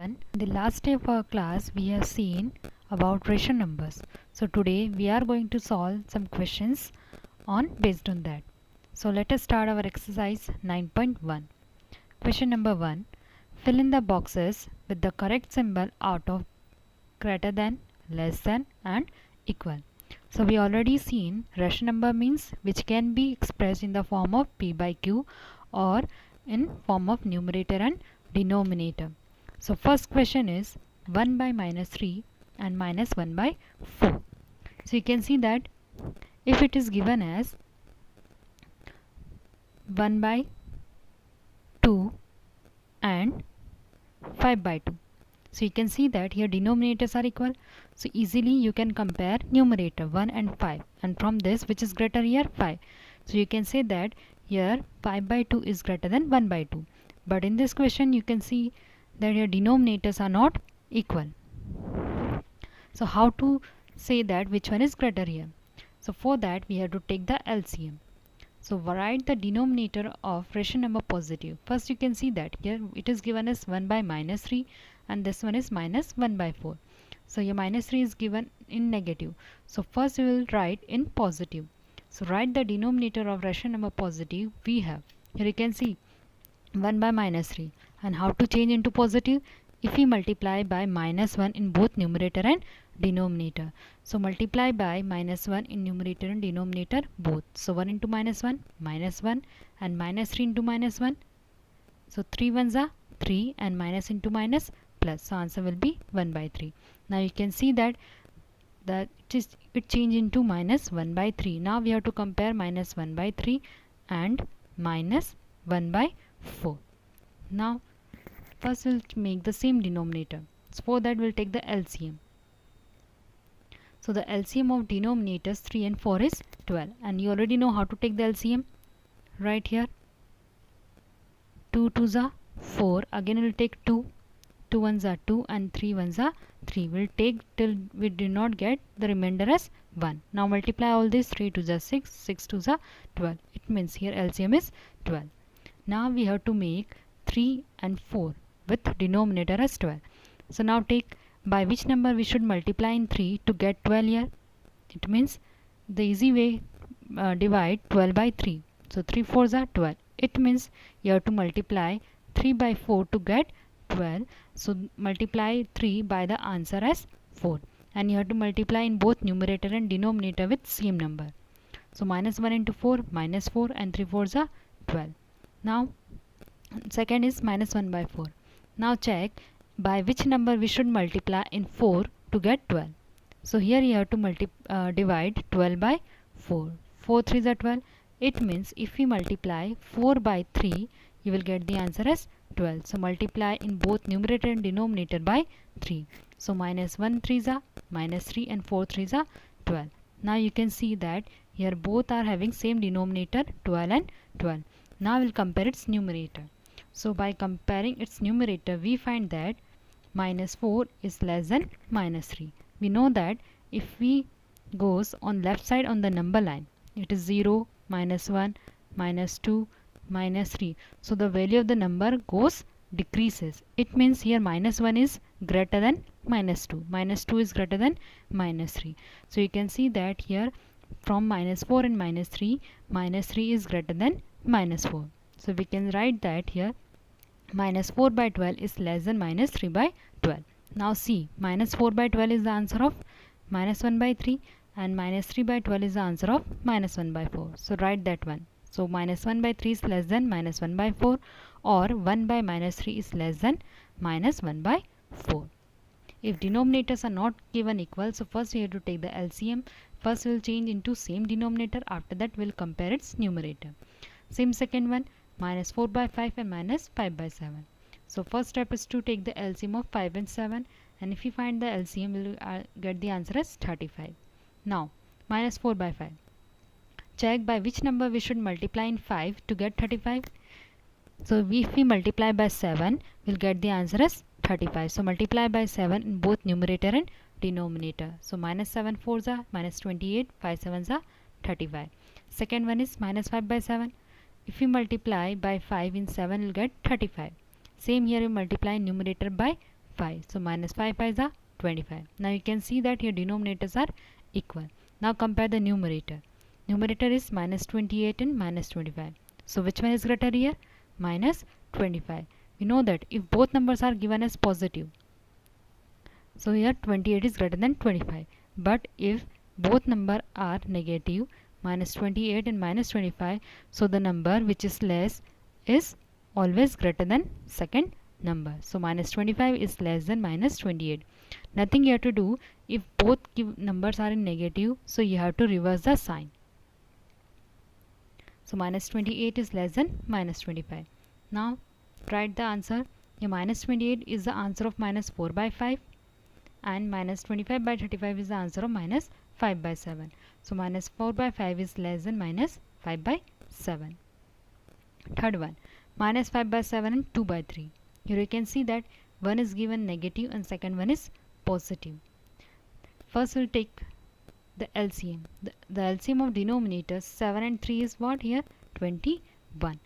In the last day of our class, we have seen about ration numbers. So today we are going to solve some questions based on that. So let us start our exercise 9.1. Question number 1. Fill in the boxes with the correct symbol out of greater than, less than and equal. So we already seen ration number means which can be expressed in the form of P by Q or in form of numerator and denominator. So first question is 1 by minus 3 and minus 1 by 4. So you can see that if it is given as 1 by 2 and 5 by 2. So you can see that here denominators are equal. So easily you can compare numerator 1 and 5, and from this which is greater here 5. So you can say that here 5 by 2 is greater than 1 by 2. But in this question you can see that your denominators are not equal. So how to say that which one is greater here? So for that we have to take the LCM. So write the denominator of ration number positive. First you can see that here it is given as 1 by minus 3 and this one is minus 1 by 4. So your minus 3 is given in negative. So first we will write in positive. So write the denominator of ration number positive we have. Here you can see 1 by minus 3. And how to change into positive? If we multiply by minus 1 in both numerator and denominator. So multiply by minus 1 in numerator and denominator both. So 1 into minus 1, minus 1 and minus 3 into minus 1. So 3 ones are 3 and minus into minus plus. So answer will be 1 by 3. Now you can see that it changed into minus 1 by 3. Now we have to compare minus 1 by 3 and minus 1 by 4. Now first we'll make the same denominator. So for that we'll take the LCM. So the LCM of denominators 3 and 4 is 12, and you already know how to take the LCM. Right here 2 2s are 4. Again we'll take 2. 2 ones are 2 and 3 ones are 3. We'll take till we do not get the remainder as 1. Now multiply all this. 3 2s are 6. 6 2s are 12. It means here LCM is 12. Now we have to make 3 and 4 with denominator as 12. So now take by which number we should multiply in 3 to get 12 here. It means the easy way divide 12 by 3. So 3 4s are 12. It means you have to multiply 3 by 4 to get 12. So multiply 3 by the answer as 4. And you have to multiply in both numerator and denominator with same number. So minus 1 into 4, minus 4 and 3 4s are 12. Now second is minus 1 by 4. Now check by which number we should multiply in 4 to get 12. So here you have to divide 12 by 4. 4 3s are 12. It means if we multiply 4 by 3, you will get the answer as 12. So multiply in both numerator and denominator by 3. So minus 1 3s are minus 3 and 4 3s are 12. Now you can see that here both are having same denominator 12 and 12. Now we'll compare its numerator. So by comparing its numerator, we find that minus 4 is less than minus 3. We know that if we goes on left side on the number line, it is 0, minus 1, minus 2, minus 3. So the value of the number goes decreases. It means here minus 1 is greater than minus 2. Minus 2 is greater than minus 3. So you can see that here from minus 4 and minus 3 is greater than minus 4. So we can write that here minus 4 by 12 is less than minus 3 by 12. Now see, minus 4 by 12 is the answer of minus 1 by 3 and minus 3 by 12 is the answer of minus 1 by 4. So write that one. So minus 1 by 3 is less than minus 1 by 4, or 1 by minus 3 is less than minus 1 by 4. If denominators are not given equal, so first we have to take the LCM. First we will change into same denominator. After that we will compare its numerator. Same second one, minus 4 by 5 and minus 5 by 7. So first step is to take the LCM of 5 and 7, and if you find the LCM, we will get the answer as 35. Now minus 4 by 5. Check by which number we should multiply in 5 to get 35. So if we multiply by 7, we'll get the answer as 35. So multiply by 7 in both numerator and denominator. So minus 7 4s are minus 28, 5 7s are 35. Second one is minus 5 by 7. If we multiply by 5 in 7, we'll get 35. Same here, we multiply numerator by 5. So minus 5 5 is 25. Now you can see that here denominators are equal. Now compare the numerator. Numerator is minus 28 and minus 25. So which one is greater here? Minus 25. We know that if both numbers are given as positive, so here 28 is greater than 25. But if both numbers are negative, minus 28 and minus 25, so the number which is less is always greater than second number. So minus 25 is less than minus 28. Nothing you have to do. If both numbers are in negative, so you have to reverse the sign. So minus 28 is less than minus 25. Now write the answer. Your minus 28 is the answer of minus 4 by 5, and minus 25 by 35 is the answer of minus 5 by 7. So minus 4 by 5 is less than minus 5 by 7. Third one, minus 5 by 7 and 2 by 3. Here you can see that one is given negative and second one is positive. First we'll take the LCM. The LCM of denominators 7 and 3 is what here? 21.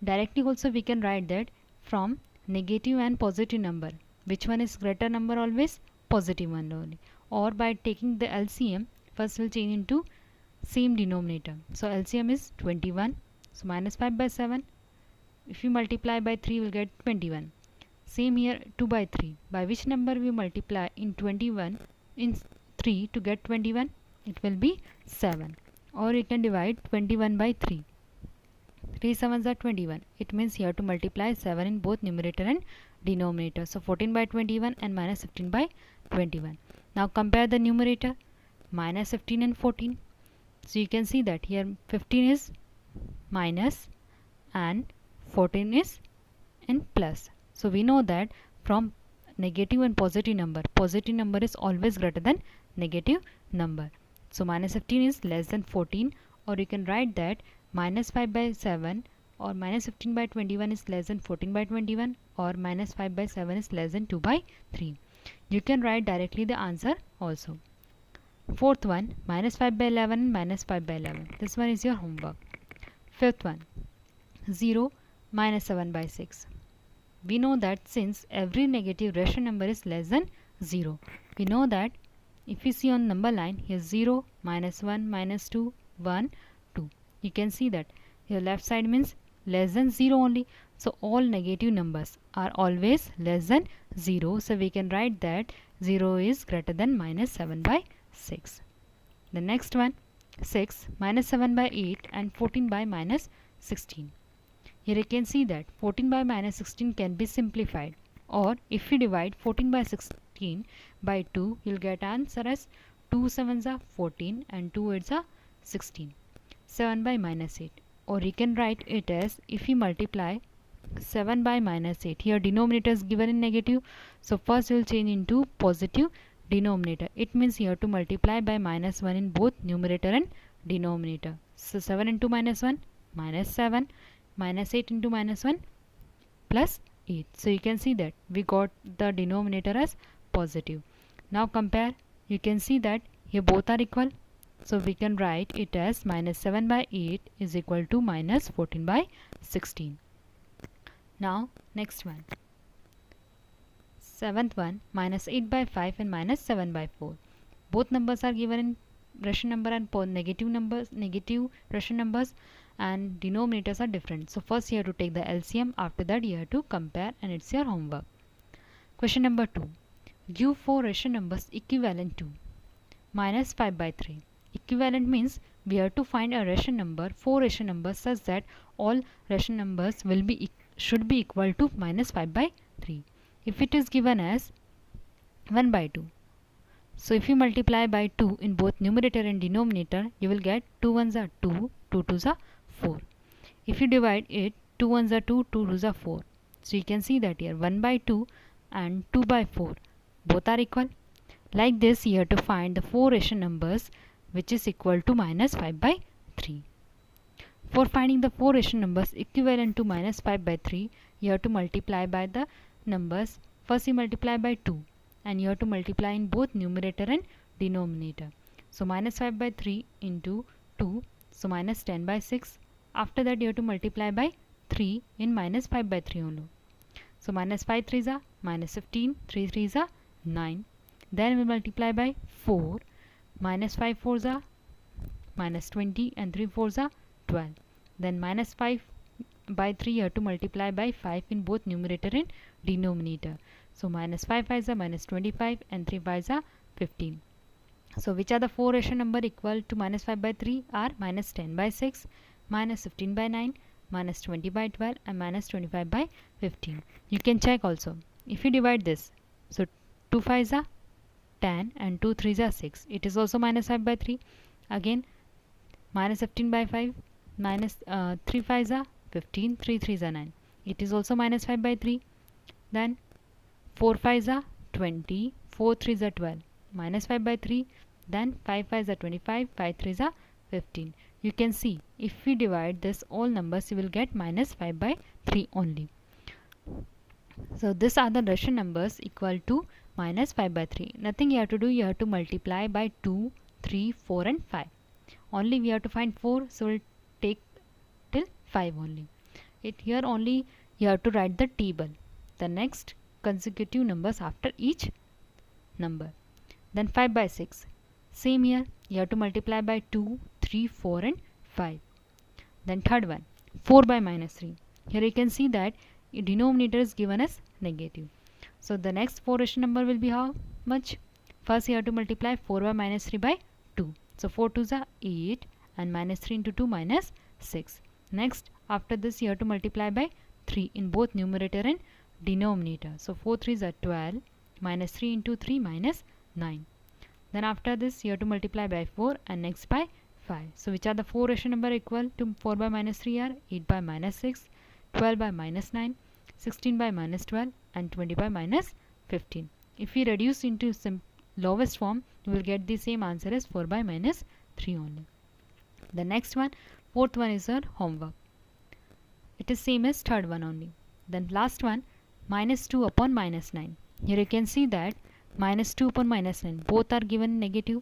Directly also we can write that from negative and positive number, which one is greater number? Always positive one only. Or by taking the LCM, first we'll change into same denominator. So LCM is 21. So minus 5 by 7. If you multiply by 3, we'll get 21. Same here 2 by 3. By which number we multiply in 21 in 3 to get 21? It will be 7. Or you can divide 21 by 3. 3 7s are 21. It means you have to multiply 7 in both numerator and denominator. So 14 by 21 and minus 15 by 21. Now compare the numerator, minus 15 and 14. So you can see that here 15 is minus and 14 is in plus. So we know that from negative and positive number is always greater than negative number. So minus 15 is less than 14, or you can write that minus 5 by 7 or minus 15 by 21 is less than 14 by 21, or minus 5 by 7 is less than 2 by 3. You can write directly the answer also. Fourth one, minus 5 by 11 and minus 5 by 11. This one is your homework. Fifth one, 0 minus 7 by 6. We know that since every negative rational number is less than 0, we know that if you see on number line, here 0, minus 1, minus 2, 1, 2. You can see that your left side means less than 0 only. So all negative numbers are always less than 0. So we can write that 0 is greater than minus 7 by 6. The next one, 6 minus 7 by 8 and 14 by minus 16. Here you can see that 14 by minus 16 can be simplified, or if you divide 14 by 16 by 2, you'll get answer as 2 7s are 14 and 2 8s are 16. 7 by minus 8, or you can write it as if you multiply 7 by minus 8. Here denominator is given in negative, so first we'll change into positive denominator. It means you have to multiply by minus 1 in both numerator and denominator. So 7 into minus 1, minus 7, minus 8 into minus 1, plus 8. So you can see that we got the denominator as positive. Now compare. You can see that here both are equal. So we can write it as minus 7 by 8 is equal to minus 14 by 16. Now next one. Seventh one, minus 8 by 5 and minus 7 by 4. Both numbers are given in rational number and negative rational numbers, and denominators are different. So first you have to take the LCM, after that you have to compare, and it's your homework. Question number 2. Give 4 rational numbers equivalent to minus 5 by 3. Equivalent means we have to find a rational number, 4 rational numbers, such that all rational numbers should be equal to minus 5 by 3. If it is given as 1 by 2, so if you multiply by 2 in both numerator and denominator, you will get 2 1s are 2, 2 2s are 4. If you divide it, 2 1s are 2, 2 2s are 4. So you can see that here 1 by 2 and 2 by 4 both are equal. Like this you have to find the 4 rational numbers which is equal to minus 5 by 3. For finding the 4 rational numbers equivalent to minus 5 by 3, you have to multiply by the numbers. First you multiply by 2, and you have to multiply in both numerator and denominator. So minus 5 by 3 into 2, so minus 10 by 6. After that you have to multiply by 3 in minus 5 by 3 only. So minus 5 3s are minus 15, 3 3s are 9. Then we multiply by 4, minus 5 4s are minus 20 and 3 4s are 12. Then minus 5 by 3 you have to multiply by 5 in both numerator and denominator. So minus 5 5s are minus 25 and 3 5s are 15. So which are the four rational number equal to minus 5 by 3 are minus 10 by 6, minus 15 by 9, minus 20 by 12 and minus 25 by 15. You can check also. If you divide this, so 2 5s are 10 and 2 3s are 6. It is also minus 5 by 3. Again minus 15 by 5, minus 3 5s are 15, 3 3s are 9. It is also minus 5 by 3. Then 4 5s are 20, 4 3s are 12. Minus 5 by 3. Then 5 5s are 25, 5 3s are 15. You can see if we divide this all numbers you will get minus 5 by 3 only. So these are the rational numbers equal to minus 5 by 3. Nothing you have to do, you have to multiply by 2, 3, 4 and 5. Only we have to find 4, so we'll take till 5 only. Here only you have to write the table, the next consecutive numbers after each number. Then 5 by 6. Same here, you have to multiply by 2, 3, 4 and 5. Then third one, 4 by minus 3. Here you can see that denominator is given as negative. So the next four rational number will be how much? First you have to multiply 4 by minus 3 by 2. So 4 2s are 8 and minus 3 into 2 minus 6. Next after this you have to multiply by 3 in both numerator and denominator. So 4 3s are 12, minus 3 into 3 minus 9. Then after this you have to multiply by 4 and next by 5. So which are the four rational number equal to 4 by minus 3 are 8 by minus 6, 12 by minus 9, 16 by minus 12 and 20 by minus 15. If we reduce into some lowest form you will get the same answer as 4 by minus 3 only. The next one, fourth one is our homework. It is same as third one only. Then last one, minus 2 upon minus 9. Here you can see that minus 2 upon minus 9 both are given negative.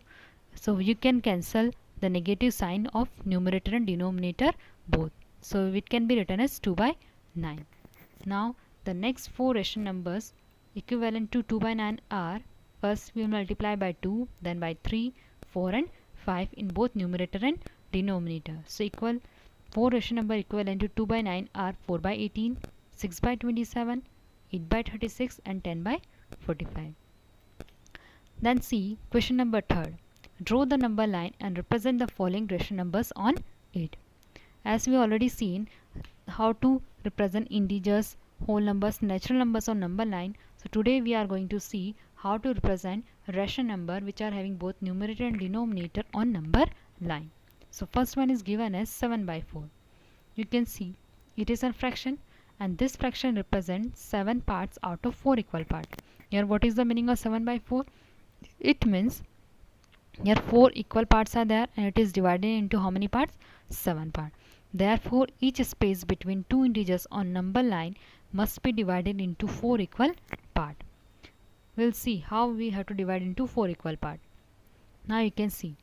So you can cancel the negative sign of numerator and denominator both. So it can be written as 2 by 9. Now the next four rational numbers equivalent to 2 by 9 are, first we will multiply by 2, then by 3, 4 and 5 in both numerator and denominator. So equal four rational number equivalent to 2 by 9 are 4 by 18, 6 by 27, 8 by 36 and 10 by 45. Then see question number third. Draw the number line and represent the following rational numbers on it. As we already seen how to represent integers, whole numbers, natural numbers on number line. So today we are going to see how to represent rational number which are having both numerator and denominator on number line. So first one is given as 7 by 4. You can see it is a fraction and this fraction represents 7 parts out of 4 equal parts. Here what is the meaning of 7 by 4? It means here 4 equal parts are there and it is divided into how many parts? 7 parts. Therefore each space between two integers on number line must be divided into 4 equal parts. We'll see how we have to divide into 4 equal parts. Now you can see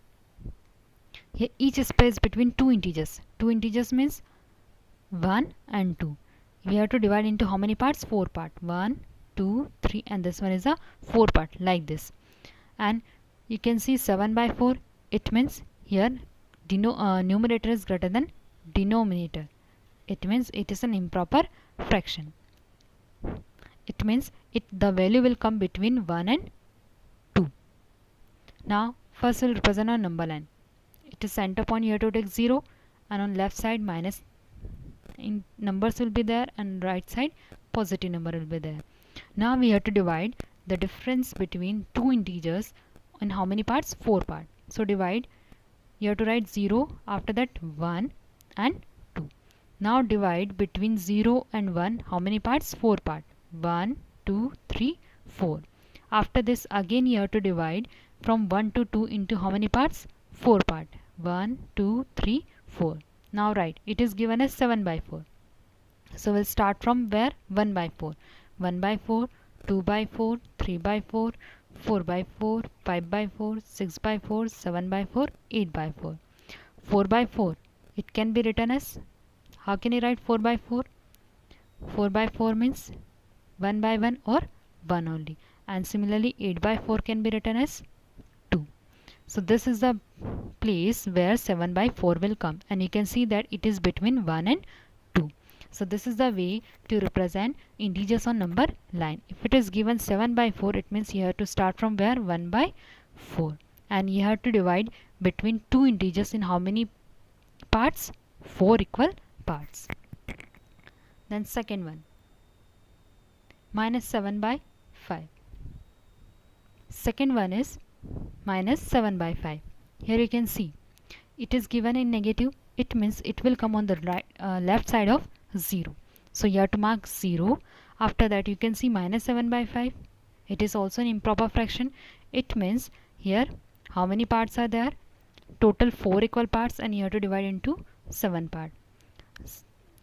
here each space between two integers. Two integers means 1 and 2. We have to divide into how many parts? 4 parts. 1, 2, 3 and this one is a 4 part like this. And you can see 7 by 4. It means here numerator is greater than denominator. It means it is an improper fraction. It means the value will come between 1 and 2. Now first we'll represent our number line. It is center point, you have to take 0 and on left side minus in numbers will be there and right side positive number will be there. Now we have to divide the difference between two integers in how many parts? 4 parts. So divide, you have to write 0, after that 1 and 2. Now divide between 0 and 1 how many parts? 4 parts. 1, 2, 3, 4. After this again you have to divide from 1 to 2 into how many parts? 4 parts. 1, 2, 3, 4. Now write, it is given as 7 by 4. So we'll start from where? 1 by 4. 1 by 4, 2 by 4, 3 by 4, 4 by 4, 5 by 4, 6 by 4, 7 by 4, 8 by 4. 4 by 4, it can be written as, how can you write 4 by 4? 4 by 4 means 1 by 1 or 1 only, and similarly 8 by 4 can be written as 2. So this is the place where 7 by 4 will come, and you can see that it is between 1 and 2. So this is the way to represent integers on number line. If it is given 7 by 4, it means you have to start from where? 1 by 4, and you have to divide between two integers in how many parts? 4 equal parts. Then second one, minus 7 by 5. Second one is minus 7 by 5. Here you can see it is given in negative. It means it will come on the right, left side of 0. So you have to mark 0. After that you can see minus 7 by 5. It is also an improper fraction. It means here how many parts are there? Total 4 equal parts, and you have to divide into 7 parts.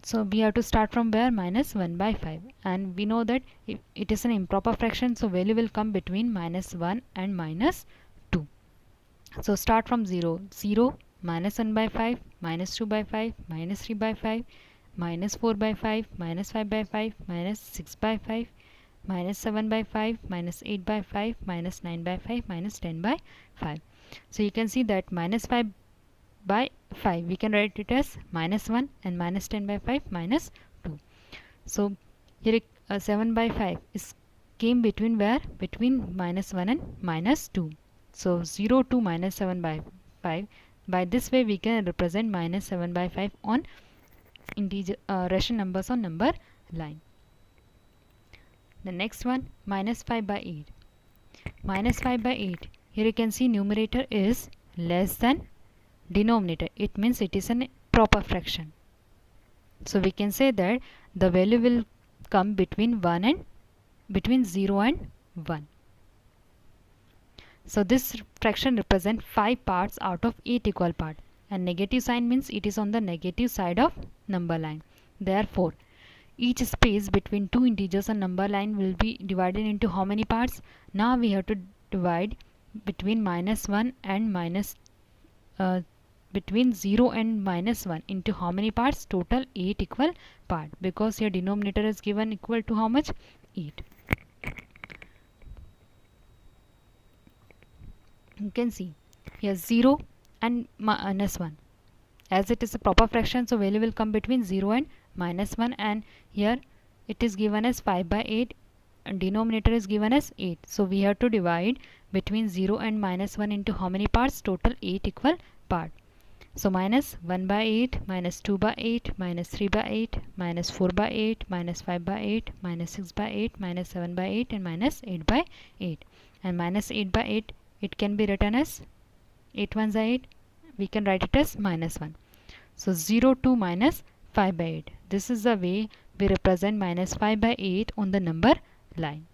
So we have to start from where? Minus 1 by 5, and we know that it is an improper fraction, so value will come between minus 1 and minus 2. So start from 0. 0, minus 1 by 5, minus 2 by 5, minus 3 by 5, minus 4 by 5, minus 5 by 5, minus 6 by 5, minus 7 by 5, minus 8 by 5, minus 9 by 5, minus 10 by 5. So you can see that minus 5 by 5 we can write it as minus 1, and minus 10 by 5 minus 2. So here 7 by 5 is came between where? Between minus 1 and minus 2. So 0 to minus 7 by 5. By this way we can represent minus 7 by 5 on integer ration numbers on number line. The next one, minus 5 by 8. Minus 5 by 8. Here you can see numerator is less than denominator. It means it is an proper fraction. So we can say that the value will come between 0 and 1. So this fraction represents 5 parts out of 8 equal parts, and negative sign means it is on the negative side of number line. Therefore each space between two integers on number line will be divided into how many parts? Now we have to divide between minus 1 and minus between 0 and minus 1 into how many parts? Total 8 equal part, because your denominator is given equal to how much? 8. You can see here 0 and minus 1. As it is a proper fraction, so value will come between 0 and minus 1, and here it is given as 5 by 8 and denominator is given as 8. So we have to divide between 0 and minus 1 into how many parts? Total 8 equal part. So minus 1 by 8, minus 2 by 8, minus 3 by 8, minus 4 by 8, minus 5 by 8, minus 6 by 8, minus 7 by 8, and minus 8 by 8. And minus 8 by 8, it can be written as 8 ones are 8. We can write it as minus 1. So 0 to minus 5 by 8. This is the way we represent minus 5 by 8 on the number line.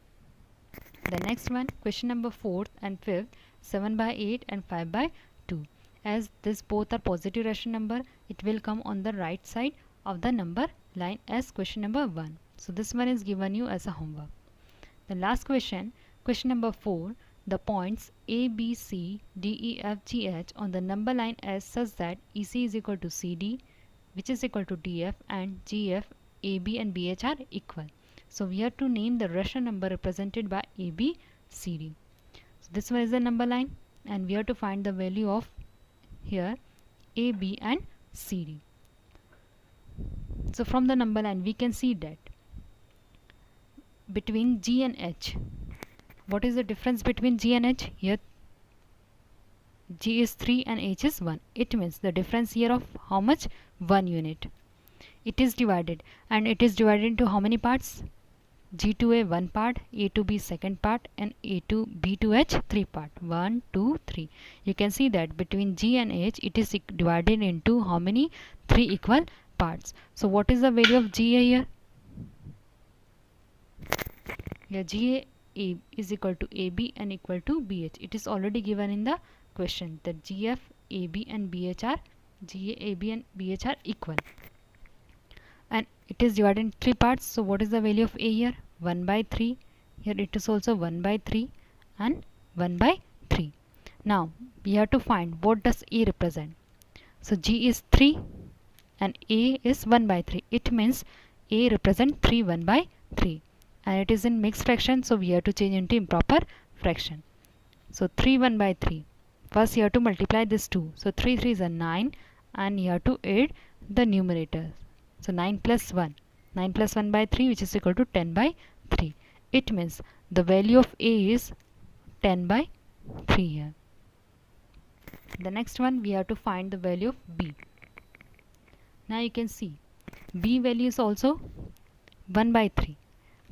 The next one, question number 4th and 5th, 7 by 8 and 5 by 2. As this both are positive rational number, it will come on the right side of the number line as question number 1. So this one is given you as a homework. The last question, question number 4, the points A, B, C, D, E, F, G, H on the number line as such that EC is equal to CD, which is equal to DF, and GF, AB and BH are equal. So we have to name the rational number represented by A, B, C, D. So this one is the number line, and we have to find the value of here A, B and C, D. So from the number line we can see that between G and H, what is the difference between G and H? Here G is 3 and H is 1. It means the difference here of how much? 1 unit. It is divided, and it is divided into how many parts? G to A 1 part, A to B second part, and A to B to H 3 part. 1, 2, 3. You can see that between G and H it is divided into how many? 3 equal parts. So what is the value of GA here? Here GA is equal to AB and equal to BH. It is already given in the question that GF, AB and BH are GA, AB and BH are equal. And it is divided in 3 parts. So what is the value of A here? 1 by 3. Here it is also 1 by 3 and 1 by 3. Now we have to find what does A represent. So G is 3 and A is 1 by 3. It means A represents 3 1 by 3. and it is in mixed fraction, so we have to change into improper fraction. So 3 1 by 3. First you have to multiply this 2. So 3 3 is a 9 and you have to add the numerator. So 9 plus 1. 9 plus 1 by 3 which is equal to 10 by 3. It means the value of A is 10 by 3 here. The next one we have to find the value of B. Now you can see B value is also 1 by 3,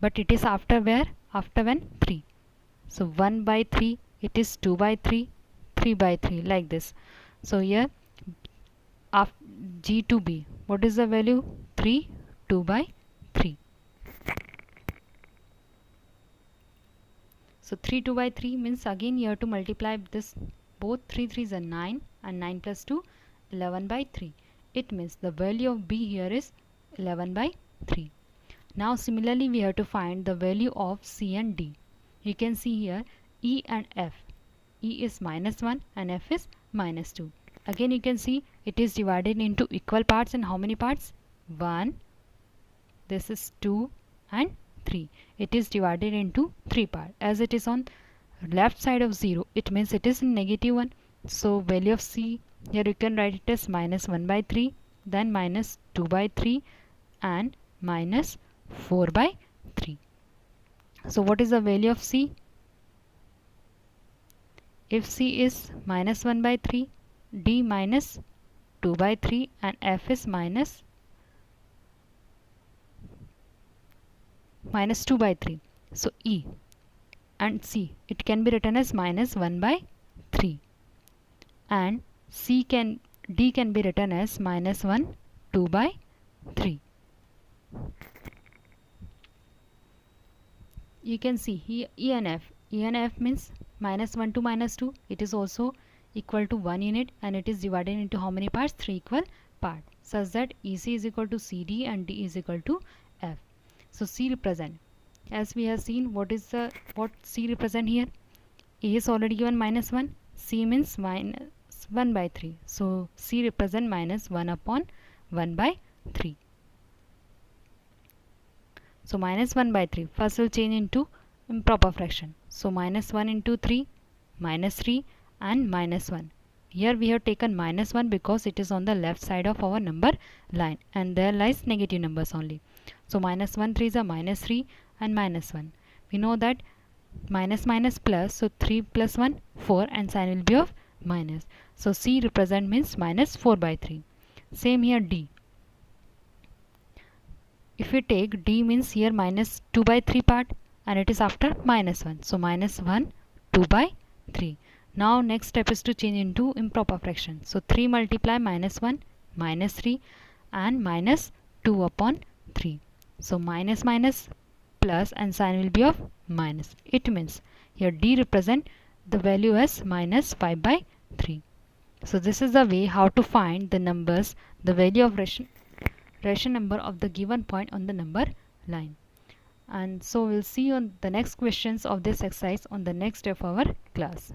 but it is after where? After when? 3. So 1 by 3, it is 2 by 3, 3 by 3, like this. So here G to B, what is the value? 3, 2 by 3. So 3 2 by 3 means again you have to multiply this, both 3 3s are 9 and 9 plus 2 11 by 3. It means the value of B here is 11 by 3. Now similarly we have to find the value of C and D. You can see here E and F. E is minus 1 and F is minus 2. Again you can see it is divided into equal parts, and how many parts? 1, this is 2 and 3. It is divided into 3 parts. As it is on left side of 0, it means it is in negative 1. So value of C, here you can write it as minus 1 by 3, then minus 2 by 3 and minus 4 by 3. So what is the value of C? If C is minus 1 by 3, D minus 2 by 3 and F is minus 2 by 3. So E and C, it can be written as minus 1 by 3, and D can be written as minus 1 2 by 3. You can see here E and F means minus 1 to minus 2. It is also equal to 1 unit, and it is divided into how many parts? 3 equal parts, such that EC is equal to CD and D is equal to F. So C represent, as we have seen, what C represent here? A is already given minus 1, C means minus 1 by 3. So C represent minus 1 upon 1 by 3. So minus 1 by 3. First we'll change into improper fraction. So minus 1 into 3, minus 3 and minus 1. Here we have taken minus 1 because it is on the left side of our number line, and there lies negative numbers only. So minus 1 3 is a minus 3 and minus 1. We know that minus minus plus, so 3 plus 1 4, and sign will be of minus. So C represent means minus 4 by 3. Same here D. If we take D means here minus 2 by 3 part, and it is after minus 1. So minus 1 2 by 3. Now next step is to change into improper fraction. So 3 multiply minus 1 minus 3 and minus 2 upon 3. So minus minus plus, and sign will be of minus. It means here D represent the value as minus 5 by 3. So this is the way how to find the numbers, the value of ration number of the given point on the number line. And so we'll see on the next questions of this exercise on the next day of our class.